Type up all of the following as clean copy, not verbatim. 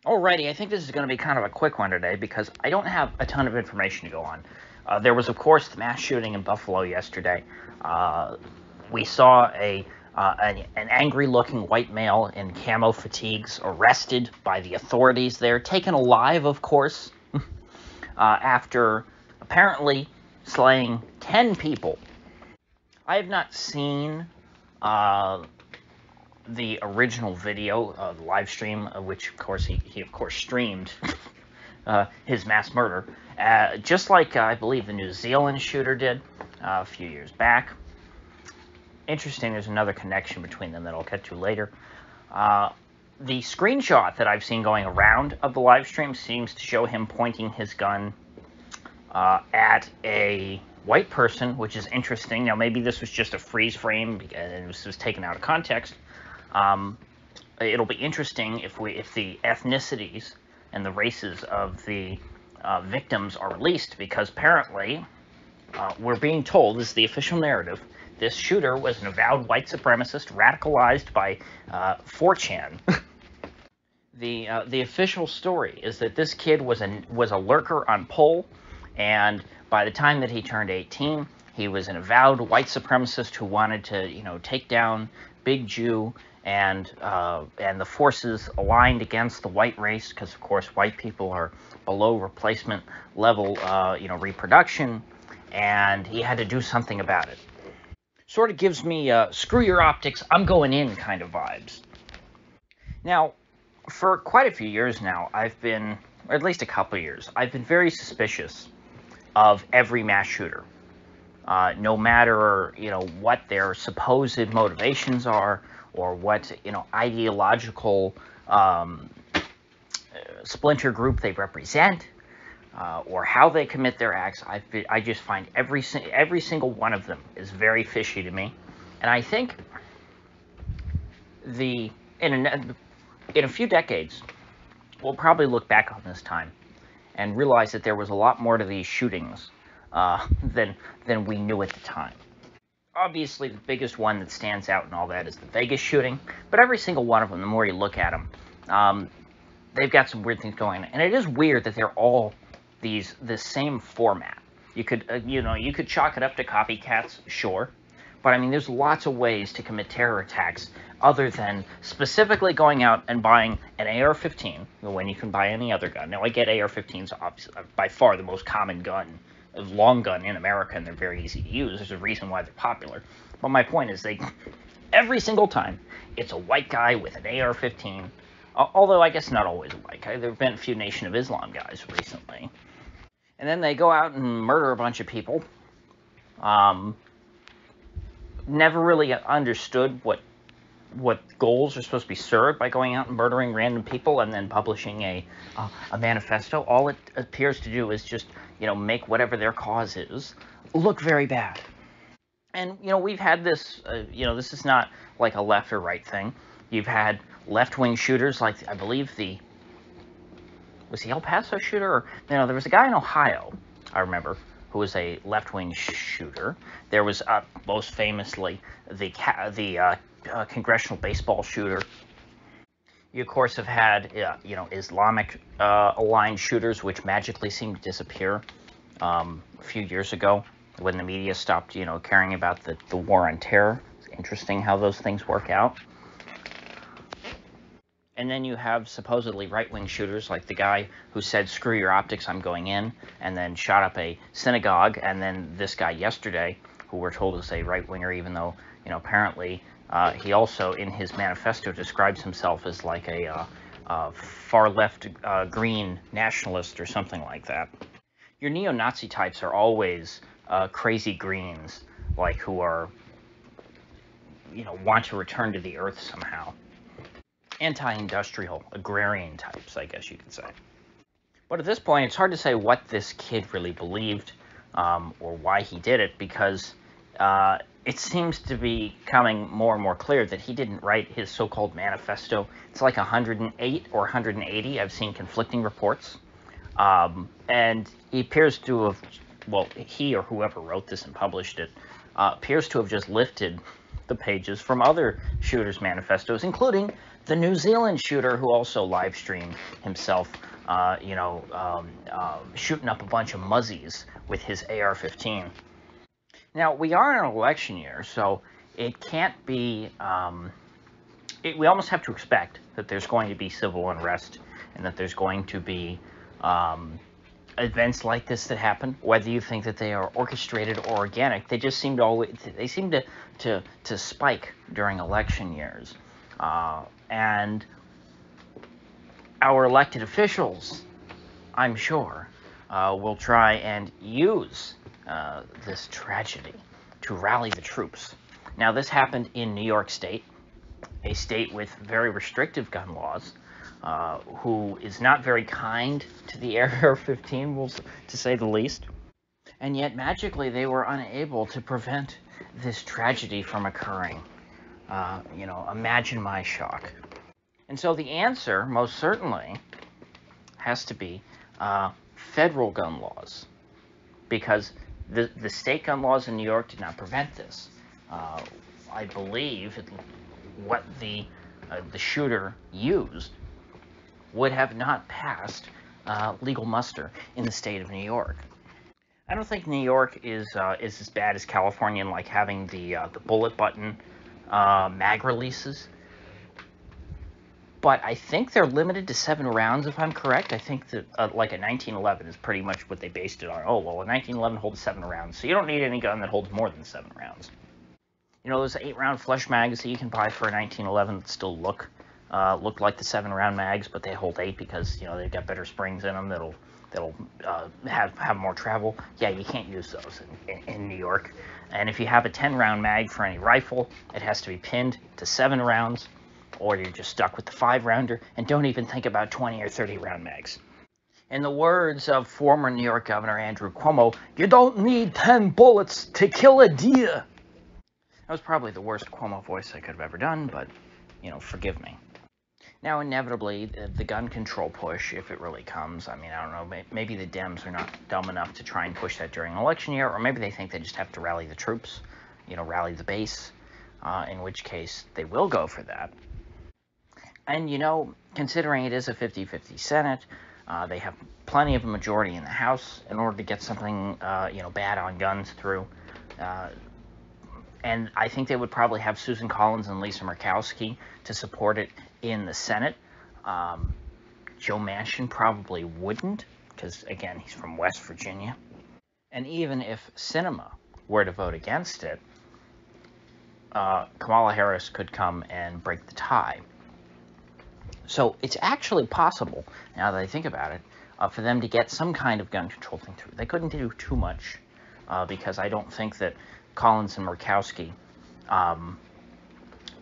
Alrighty, I think this is going to be kind of a quick one today because I don't have a ton of information to go on. There was, of course, the mass shooting in Buffalo yesterday. We saw an angry-looking white male in camo fatigues arrested by the authorities there, taken alive, of course, after apparently slaying 10 people. I have not seen the original video, the live stream, which of course he of course streamed his mass murder, just like I believe the New Zealand shooter did a few years back. Interesting, there's another connection between them that I'll get to later. The screenshot that I've seen going around of the live stream seems to show him pointing his gun at a white person, which is interesting. Now, maybe this was just a freeze frame and this was taken out of context. It'll be interesting if the ethnicities and the races of the victims are released, because apparently we're being told, this is the official narrative, this shooter was an avowed white supremacist radicalized by 4chan. The official story is that this kid was a lurker on Pol, and by the time that he turned 18, he was an avowed white supremacist who wanted to, take down Big Jew and the forces aligned against the white race, because of course white people are below replacement level, reproduction, and he had to do something about it. Sort of gives me screw your optics, I'm going in kind of vibes. Now, for quite a few years now, I've been, or at least a couple of years, I've been very suspicious of every mass shooter. No matter, what their supposed motivations are, or what, ideological splinter group they represent, or how they commit their acts, I just find every single one of them is very fishy to me. And I think in a few decades, we'll probably look back on this time and realize that there was a lot more to these shootings than we knew at the time. Obviously, the biggest one that stands out and all that is the Vegas shooting, but every single one of them, the more you look at them, they've got some weird things going on. And it is weird that they're all the same format. You could, you could chalk it up to copycats, sure, but I mean, there's lots of ways to commit terror attacks other than specifically going out and buying an AR-15 when you can buy any other gun. Now, I get AR-15s obviously by far the most common gun, long gun in America, and they're very easy to use. There's a reason why they're popular. But my point is, every single time, it's a white guy with an AR-15, although I guess not always a white guy. There have been a few Nation of Islam guys recently. And then they go out and murder a bunch of people. Never really understood what goals are supposed to be served by going out and murdering random people and then publishing a manifesto. All it appears to do is just, make whatever their cause is look very bad. And, we've had this, this is not like a left or right thing. You've had left-wing shooters like, I believe was the El Paso shooter? Or, there was a guy in Ohio, I remember, who was a left-wing shooter. There was, most famously, the congressional baseball shooter. You, of course, have had, Islamic aligned shooters, which magically seemed to disappear a few years ago when the media stopped, caring about the war on terror. It's interesting how those things work out. And then you have supposedly right-wing shooters, like the guy who said, screw your optics, I'm going in, and then shot up a synagogue, and then this guy yesterday, who we're told is a right-winger, even though, apparently he also, in his manifesto, describes himself as like a far-left green nationalist or something like that. Your neo-Nazi types are always crazy greens, like who are, want to return to the earth somehow. Anti-industrial, agrarian types, I guess you could say. But at this point, it's hard to say what this kid really believed or why he did it, because it seems to be becoming more and more clear that he didn't write his so-called manifesto. It's like 108 or 180. I've seen conflicting reports. And he appears to have, well, he or whoever wrote this and published it, appears to have just lifted the pages from other shooters' manifestos, including The New Zealand shooter who also live streamed himself, shooting up a bunch of muzzies with his AR-15. Now, we are in an election year, so it can't be, we almost have to expect that there's going to be civil unrest and that there's going to be events like this that happen, whether you think that they are orchestrated or organic. They just seem to spike during election years. And our elected officials, I'm sure, will try and use this tragedy to rally the troops. Now, this happened in New York State, a state with very restrictive gun laws, who is not very kind to the AR-15, to say the least. And yet, magically, they were unable to prevent this tragedy from occurring. Imagine my shock. And so the answer, most certainly, has to be federal gun laws, because the state gun laws in New York did not prevent this. I believe what the shooter used would have not passed legal muster in the state of New York. I don't think New York is as bad as California in like having the bullet button mag releases, but I think they're limited to 7 rounds, if I'm correct. I think that like a 1911 is pretty much what they based it on. Oh, well, a 1911 holds 7 rounds, so you don't need any gun that holds more than 7 rounds. You know, those 8-round flush mags that you can buy for a 1911 that still look like the 7-round mags, but they hold 8 because, you know, they've got better springs in them that'll have more travel. Yeah, you can't use those in New York. And if you have a 10-round mag for any rifle, it has to be pinned to 7 rounds, or you're just stuck with the 5-rounder, and don't even think about 20 or 30-round mags. In the words of former New York Governor Andrew Cuomo, you don't need 10 bullets to kill a deer. That was probably the worst Cuomo voice I could have ever done, but, you know, forgive me. Now, inevitably, the gun control push, if it really comes, I mean, I don't know, maybe the Dems are not dumb enough to try and push that during an election year, or maybe they think they just have to rally the troops, you know, rally the base, in which case they will go for that. And, you know, considering it is a 50-50 Senate, they have plenty of a majority in the House in order to get something, bad on guns through. And I think they would probably have Susan Collins and Lisa Murkowski to support it in the Senate. Joe Manchin probably wouldn't, because, again, he's from West Virginia. And even if Sinema were to vote against it, Kamala Harris could come and break the tie. So it's actually possible, now that I think about it, for them to get some kind of gun control thing through. They couldn't do too much, because I don't think that Collins and Murkowski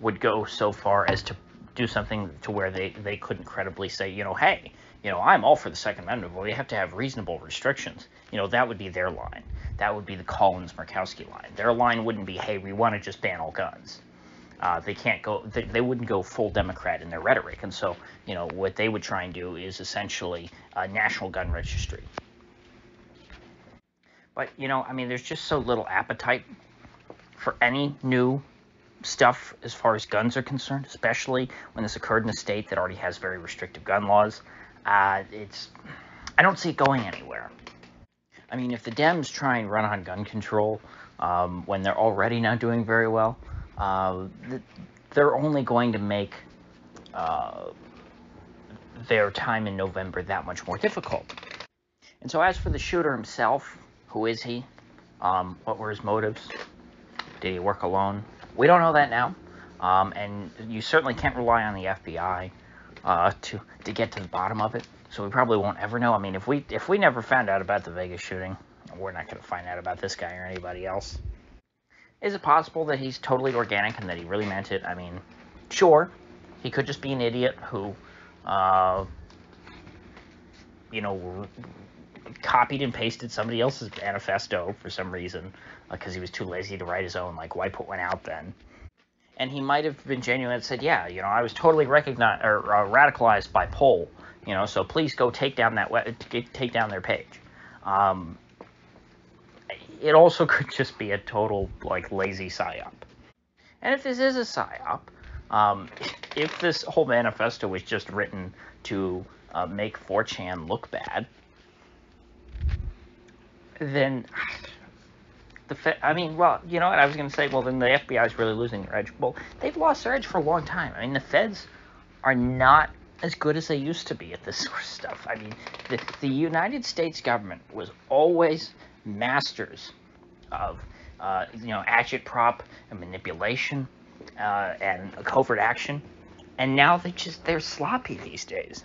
would go so far as to do something to where they couldn't credibly say, hey, I'm all for the Second Amendment, but we have to have reasonable restrictions. That would be their line. That would be the Collins-Murkowski line. Their line wouldn't be, hey, we want to just ban all guns. They can't go, they wouldn't go full Democrat in their rhetoric. And so, what they would try and do is essentially a national gun registry. But, there's just so little appetite for any new stuff as far as guns are concerned, especially when this occurred in a state that already has very restrictive gun laws. I don't see it going anywhere. I mean, if the Dems try and run on gun control when they're already not doing very well, they're only going to make their time in November that much more difficult. And so as for the shooter himself, who is he? What were his motives? Did he work alone? We don't know that now. And you certainly can't rely on the FBI to get to the bottom of it. So we probably won't ever know. I mean, if we never found out about the Vegas shooting, we're not going to find out about this guy or anybody else. Is it possible that he's totally organic and that he really meant it? I mean, sure. He could just be an idiot who, copied and pasted somebody else's manifesto for some reason because he was too lazy to write his own. Like, why put one out then? And he might have been genuine and said, yeah, I was totally radicalized by Poll, so please go take down their page. It also could just be a total, lazy psyop. And if this is a psyop, Um, if this whole manifesto was just written to make 4chan look bad, then I mean, well, you know what? I was going to say, well, then the FBI is really losing their edge. Well, they've lost their edge for a long time. I mean, the feds are not as good as they used to be at this sort of stuff. I mean, the United States government was always masters of, agitprop and manipulation and covert action. And now they're sloppy these days.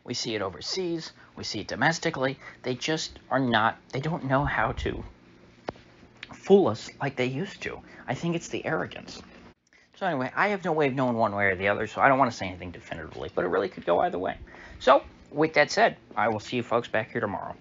We see it overseas. We see it domestically. They just are not, they don't know how to fool us like they used to. I think it's the arrogance. So anyway, I have no way of knowing one way or the other, so I don't want to say anything definitively, but it really could go either way. So, with that said, I will see you folks back here tomorrow.